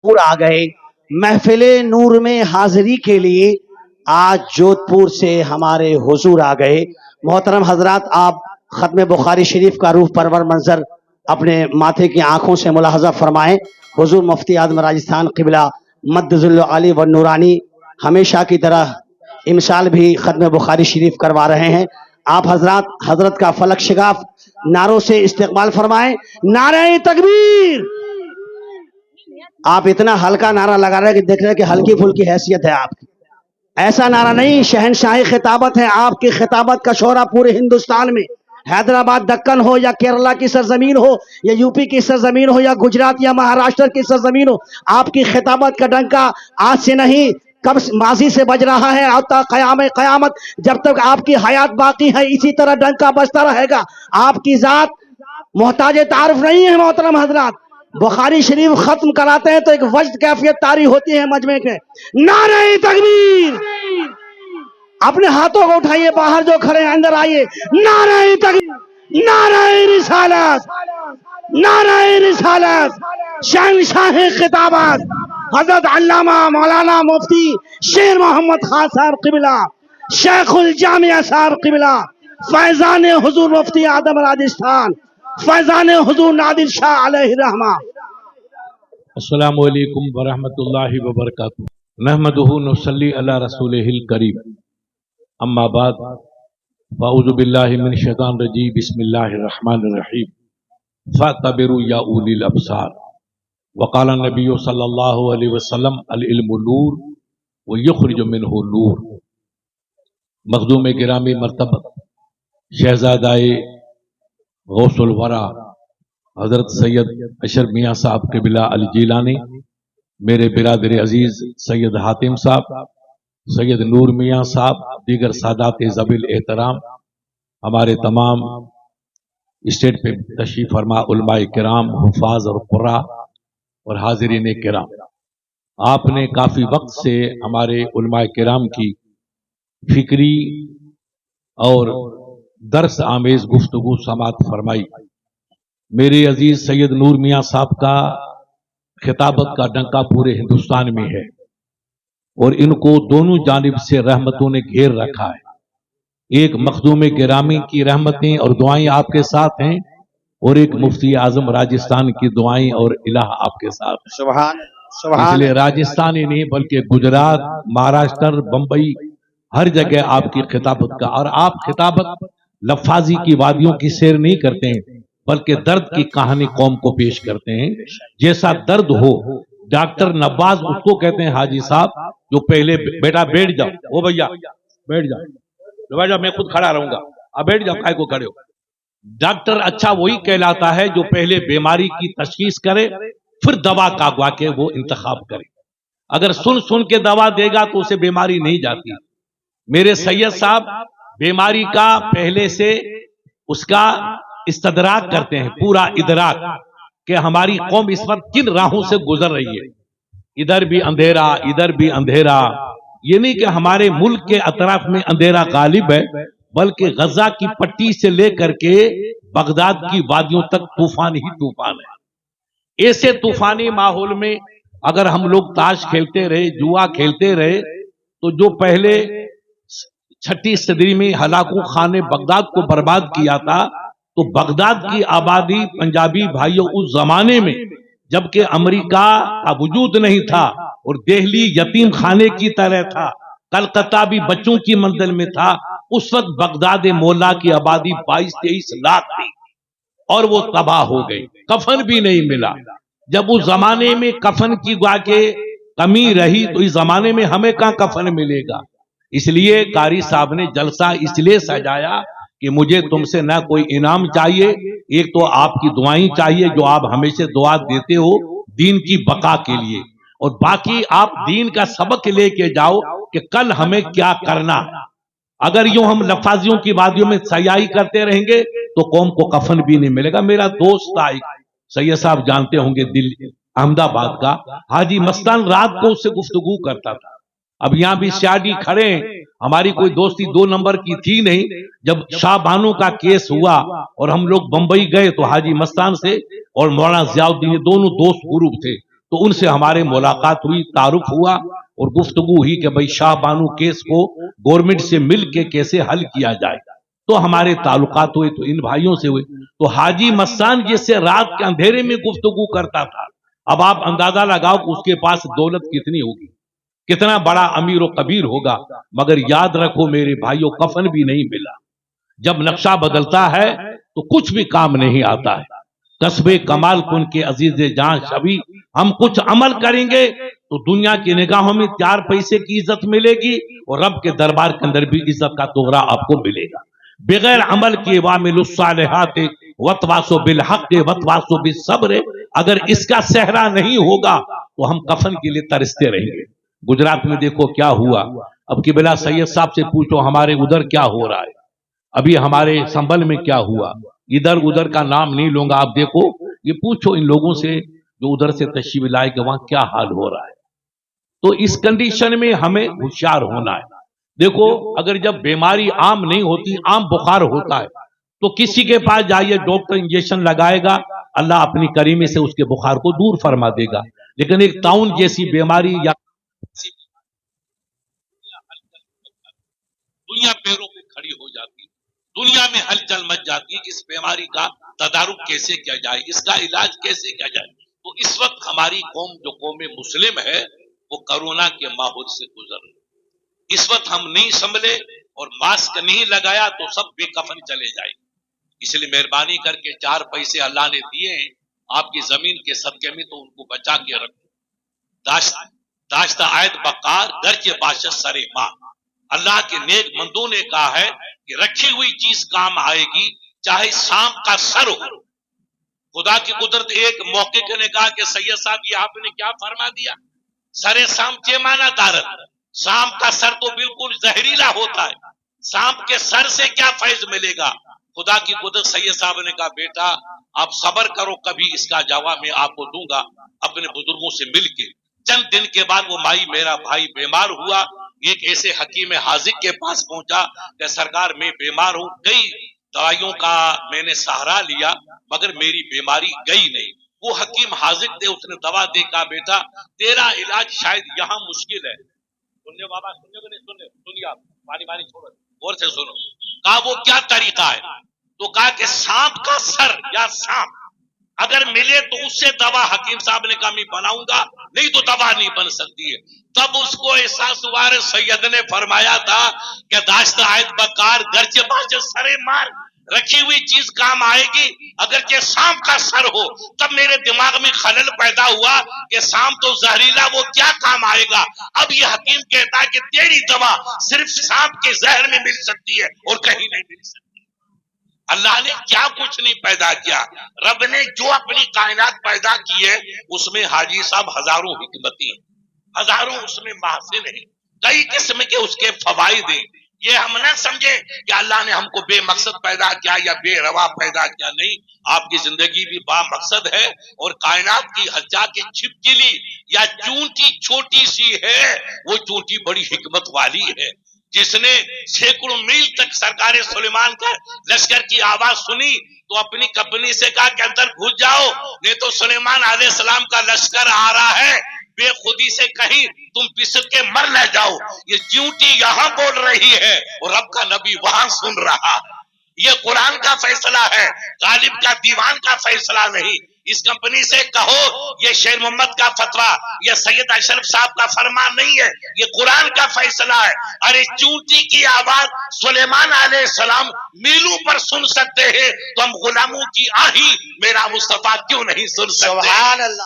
जोधपुर आ गए महफिल नूर में हाजिरी के लिए। आज जोधपुर से हमारे हुजूर आ गए। मोहतरम हजरात, आप खत्म बुखारी शरीफ का रूह परवर मंजर अपने माथे की आंखों से मुलाहजा फरमाएं। हुजूर मुफ्ती आजम राजस्थान क़िबला मद्दजुल अली व नूरानी हमेशा की तरह इमसाल भी खत्म बुखारी शरीफ करवा रहे हैं। आप हजरात हजरत का फलक शिगाफ नारों से इस्तेकबाल फरमाएं। नारे तकबीर। आप इतना हल्का नारा लगा रहे हैं कि देख रहे हैं कि हल्की फुल्की हैसियत है आपकी। ऐसा नारा नहीं, शहनशाही खिताबत है। आपकी खिताबत का शोरा पूरे हिंदुस्तान में, हैदराबाद दक्कन हो या केरला की सरजमीन हो या यूपी की सरजमीन हो या गुजरात या महाराष्ट्र की सरजमीन हो, आपकी खिताबत का डंका आज से नहीं कब माजी से बज रहा है और क़यामत जब तक आपकी हयात बाकी है इसी तरह डंका बजता रहेगा। आपकी जात मोहताज तारुफ नहीं है। मोहतरम हजरात, बुखारी शरीफ खत्म कराते हैं तो एक वजद कैफियत तारी होती है मजमे के। नारे तकबीर। अपने हाथों को उठाइए, बाहर जो खड़े हैं अंदर आइए। नारे तकबीर, नारे रिसालत, नारे रिसालत। शहनशाह खिताबत हजरत अल्लामा मौलाना मुफ्ती शेर मोहम्मद खान साहब क़िबला, शेखुल जामिया साहब क़िबला, फैजान हुजूर मुफ्ती आदम राजस्थान, फैजान हुजूर नादिर शाह अलैहि रहमा। अस्सलामु अलैकुम व रहमतुल्लाहि व बरकातुहू। नहमदुहु नुसल्ली अला रसूलिहिल करीम। अम्मा बाद, फ़अऊज़ु बिल्लाहि मिनश शैतानिर रजीम। बिस्मिल्लाहिर रहमानिर रहीम। फ़अतबिरू या उलिल अब्सार। वक़ाला नबिय्यु सल्लल्लाहु अलैहि वसल्लम अल इल्मु नूर व युख़रिजु मिन्हु नूर। मख़दूम गिरामी मर्तबत शहज़ादाए गौसुल वरा हज़रत सैयद अशर मियाँ साहब क़िबला अल जीलानी, मेरे बिरादर अजीज़ सैयद हातिम साहब, सैयद नूर मियाँ साहब, दीगर सादात ज़बिल एहतराम, हमारे तमाम स्टेट पे तशरीफ़ फरमा उलमाए किराम, हुफ़ाज़ और क़ुर्रा और हाज़रीन किराम, आपने काफ़ी वक्त से हमारे उलमाए किराम की फिक्री और दर्स आमेज गुफ्तगू समात फरमाई। मेरे अजीज सैयद नूर मियाँ साहब का खिताबत का डंका पूरे हिंदुस्तान में है और इनको दोनों जानिब से रहमतों ने घेर रखा है। एक मखदूम गिरामी की रहमतें और दुआएं आपके साथ हैं और एक मुफ्ती आजम राजस्थान की दुआएं और इलाह आपके साथ है। सुभान सुभान। इसलिए राजस्थान ही नहीं बल्कि गुजरात, महाराष्ट्र, बंबई, हर जगह आपकी खिताबत का, और आप खिताबत लफाजी की वादियों की सैर नहीं करते हैं बल्कि दर्द की कहानी कौम को पेश करते हैं। जैसा दर्द हो, डॉक्टर नवाज उसको कहते हैं हाजी साहब जो पहले बेटा बैठ जाओ, ओ भैया बैठ जाओ, बैठ जाओ, मैं खुद खड़ा रहूंगा, अब बैठ जाओ, काय को खड़े हो। डॉक्टर अच्छा वही कहलाता है जो पहले बीमारी की तशखीस करे फिर दवा का के वो इंतखाब करे। अगर सुन सुन के दवा देगा तो उसे बीमारी नहीं जाती। मेरे सैयद साहब बीमारी का पहले से उसका इस्तदराक करते हैं, पूरा इदराक कि हमारी कौम इस वक्त किन राहों से गुजर रही है। इधर भी अंधेरा, इधर भी अंधेरा। ये नहीं कि हमारे मुल्क के अतराफ में अंधेरा गालिब है, बल्कि गजा की पट्टी से लेकर के बगदाद की वादियों तक तूफान ही तूफान है। ऐसे तूफानी माहौल में अगर हम लोग ताश खेलते रहे, जुआ खेलते रहे, तो जो पहले 6ठी सदी में हलाकू खान ने बगदाद को बर्बाद किया था, तो बगदाद की आबादी पंजाबी भाइयों उस जमाने में जबकि अमेरिका का वजूद नहीं था और दिल्ली यतीम खाने की तरह था, कलकत्ता भी बच्चों की मंजिल में था, उस वक्त बगदाद मोहल्ला की आबादी 22-23 लाख थी और वो तबाह हो गई। कफन भी नहीं मिला। जब उस जमाने में कफन की के कमी रही तो इस जमाने में हमें कहां कफन मिलेगा। इसलिए कारी साहब ने जलसा इसलिए सजाया कि मुझे तुमसे ना कोई इनाम चाहिए, एक तो आपकी दुआएं चाहिए जो आप हमेशा दुआ देते हो दीन की बका के लिए, और बाकी आप दीन का सबक लेके जाओ कि कल हमें क्या करना। अगर यूं हम लफाजियों की वादियों में सयाही करते रहेंगे तो कौम को कफन भी नहीं मिलेगा। मेरा दोस्त था एक, सैयद साहब जानते होंगे, दिल्ली अहमदाबाद का, हाजी मस्तान, रात को उससे गुफ्तगू करता था। अब यहां भी शादी खड़े हैं, हमारी कोई दोस्ती 2 नंबर की थी नहीं। जब शाह बानो का केस हुआ और हम लोग बंबई गए तो हाजी मस्तान से और मौलाना जियाउद्दीन दोनों दोस्त ग्रुप थे, تو ان سے ہمارے ملاقات ہوئی, تعارف ہوا اور گفتگو ہوئی کہ بھائی شاہ بانو کیس کو گورنمنٹ سے مل کے کیسے حل کیا جائے. تو ہمارے تعلقات ہوئے, تو ان بھائیوں سے ہوئے. تو حاجی مستان جس سے رات کے اندھیرے میں گفتگو کرتا تھا, اب آپ اندازہ لگاؤ کہ اس کے پاس دولت کتنی ہوگی, کتنا بڑا امیر و کبیر ہوگا. مگر یاد رکھو میرے بھائیوں, کفن بھی نہیں ملا. جب نقشہ بدلتا ہے تو کچھ بھی کام نہیں آتا ہے. کسب کمال کن کے عزیز جان شبی, ہم کچھ عمل کریں گے تو دنیا کی نگاہوں میں 4 پیسے کی عزت ملے گی, اور رب کے دربار کے اندر بھی عزت کا دوہرا آپ کو ملے گا. بغیر عمل کے وامل الصالحات وتواصوا بالحق وتواصوا بالصبر, اگر اس کا صحرا نہیں ہوگا تو ہم کفن کے لیے ترستے رہیں گے. گجرات میں دیکھو کیا ہوا. اب قبلہ سید صاحب سے پوچھو ہمارے ادھر کیا ہو رہا ہے, ابھی ہمارے سنبل میں کیا ہوا. ادھر ادھر کا نام نہیں لوں گا, آپ دیکھو یہ پوچھو ان لوگوں سے جو ادھر سے تشریف لائے کہ وہاں کیا حال ہو رہا ہے. تو اس کنڈیشن میں ہمیں ہوشیار ہونا ہے. دیکھو اگر جب بیماری عام نہیں ہوتی, عام بخار ہوتا ہے, تو کسی کے پاس جائیے, ڈاکٹر انجیکشن لگائے گا, اللہ اپنی کریمے سے اس کے بخار کو دور فرما دے گا. لیکن ایک طاعون جیسی بیماری یا دنیا پیروں پہ کھڑی ہو جاتی, دنیا میں ہلچل مچ جاتی ہے کہ اس بیماری کا تدارک کیسے کیا جائے, اس کا علاج کیسے کیا جائے. تو اس وقت ہماری قوم جو قوم مسلم ہے وہ کرونا کے ماحول سے گزر رہی. اس وقت ہم نہیں سنبھلے اور ماسک نہیں لگایا تو سب بے کفن چلے جائیں. اس لیے مہربانی کر کے 4 پیسے اللہ نے دیے ہیں آپ کی زمین کے صدقے میں, تو ان کو بچا کے رکھو. داشتہ آیت بقار گر کے باشد سرے ماں, اللہ کے نیک مندوں نے کہا ہے کہ رکھی ہوئی چیز کام آئے گی, چاہے سانپ کا سر ہو. خدا کی قدرت ایک موقع نے کہا کہ سید صاحب یہ آپ نے کیا فرما دیا, سرے سانپ کے مانا دارت, سانپ کا سر تو بالکل زہریلا ہوتا ہے, سانپ کے سر سے کیا فیض ملے گا. خدا کی قدرت سید صاحب نے کہا بیٹا آپ صبر کرو, کبھی اس کا جواب میں آپ کو دوں گا اپنے بزرگوں سے مل کے. چند دن کے بعد وہ مائی میرا بھائی بیمار ہوا, ایک ایسے حکیم حاذق کے پاس پہنچا کہ سرکار میں بیمار ہوں, کئی دوائیوں کا میں نے سہارا لیا مگر میری بیماری گئی نہیں. وہ حکیم حاذق تھے, اس نے دوا دے کہا بیٹا تیرا علاج شاید یہاں مشکل ہے. سننے بابا, سنیے آپ, پانی چھوڑو, غور سے سنو. کہا وہ کیا طریقہ ہے, تو کہا کہ سانپ کا سر یا سانپ اگر ملے تو اس سے دوا. حکیم صاحب نے کہا میں بناؤں گا, نہیں تو دوا نہیں بن سکتی ہے. تب اس کو احساس ہوا, سید نے فرمایا تھا کہ داشت آیت بکار گرچہ باجت سرے مار, رکھی ہوئی چیز کام آئے گی اگرچہ سانپ کا سر ہو. تب میرے دماغ میں خلل پیدا ہوا کہ سانپ تو زہریلا, وہ کیا کام آئے گا. اب یہ حکیم کہتا ہے کہ تیری دوا صرف سانپ کے زہر میں مل سکتی ہے اور کہیں نہیں مل سکتی. اللہ نے کیا کچھ نہیں پیدا کیا, رب نے جو اپنی کائنات پیدا کی ہے اس میں حاجی صاحب ہزاروں حکمتیں, ہزاروں اس میں محاسن ہیں, کئی قسم کے اس کے فوائد ہیں. یہ ہم نہ سمجھے کہ اللہ نے ہم کو بے مقصد پیدا کیا یا بے روا پیدا کیا, نہیں. آپ کی زندگی بھی با مقصد ہے, اور کائنات کی ہجا کی چھپکلی یا چونٹی چھوٹی سی ہے, وہ چونٹی بڑی حکمت والی ہے. جس نے سینکڑوں میل تک سرکار سلیمان کا لشکر کی آواز سنی تو اپنی کمپنی سے کہا کہ اندر گھس جاؤ, نہیں تو سلیمان علیہ السلام کا لشکر آ رہا ہے, بے خودی سے کہیں تم پسل کے مر نہ جاؤ. یہ چونٹی یہاں بول رہی ہے اور رب کا نبی وہاں سن رہا ہے. یہ قرآن کا فیصلہ ہے, غالب کا دیوان کا فیصلہ نہیں. اس کمپنی سے کہو یہ شیر محمد کا فتویٰ یا سید اشرف صاحب کا فرمان نہیں ہے, یہ قرآن کا فیصلہ ہے. ارے چونٹی کی آواز سلیمان علیہ السلام میلوں پر سن سکتے ہیں, تو ہم غلاموں کی آہی میرا مصطفیٰ کیوں نہیں سن سکتے. سبحان اللہ.